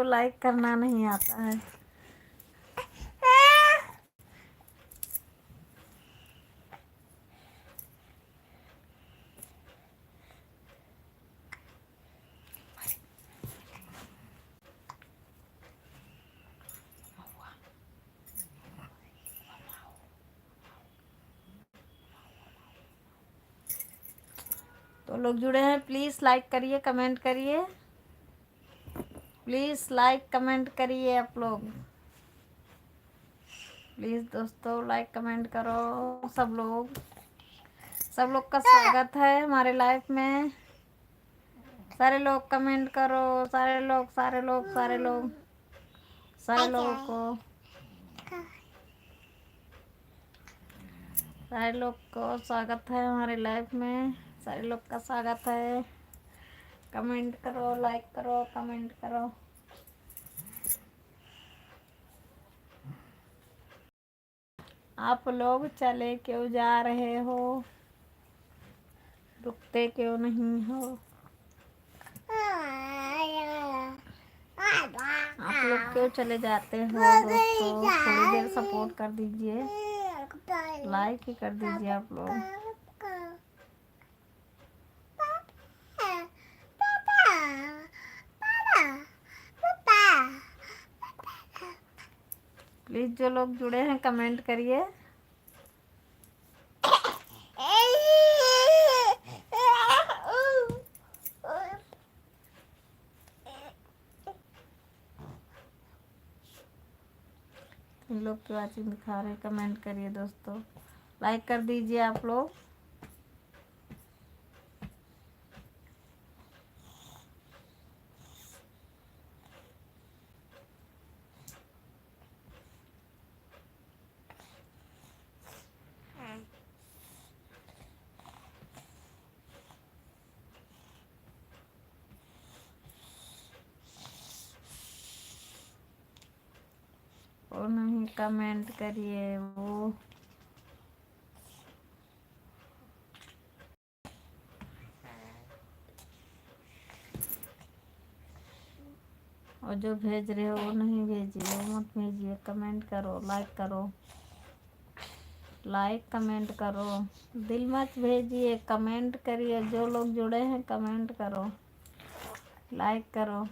Like करना नहीं आता है। तो लोग जुड़े हैं, प्लीज़ लाइक करिए, कमेंट करिए। प्लीज़ लाइक कमेंट करिए आप लोग। प्लीज़ दोस्तों लाइक कमेंट करो। सब लोग का स्वागत है हमारे लाइफ में। सारे लोग कमेंट करो। सारे लोगों को स्वागत है हमारे लाइफ में। सारे लोग का स्वागत है। कमेंट करो, लाइक करो, कमेंट करो। आप लोग चले क्यों जा रहे हो? रुकते क्यों नहीं हो? आप लोग क्यों चले जाते हो दोस्तों? थोड़ी देर सपोर्ट कर दीजिए, लाइक ही कर दीजिए आप लोग। प्लीज़ जो लोग जुड़े हैं कमेंट करिए। इन लोग की वाचिंग दिखा रहे, कमेंट करिए दोस्तों, लाइक कर दीजिए आप लोग। वो नहीं कमेंट करिए वो। और जो भेज रहे हो वो नहीं भेजिए, वो मत भेजिए। कमेंट करो, लाइक करो, लाइक कमेंट करो। दिल मत भेजिए, कमेंट करिए। जो लोग जुड़े हैं कमेंट करो, लाइक करो।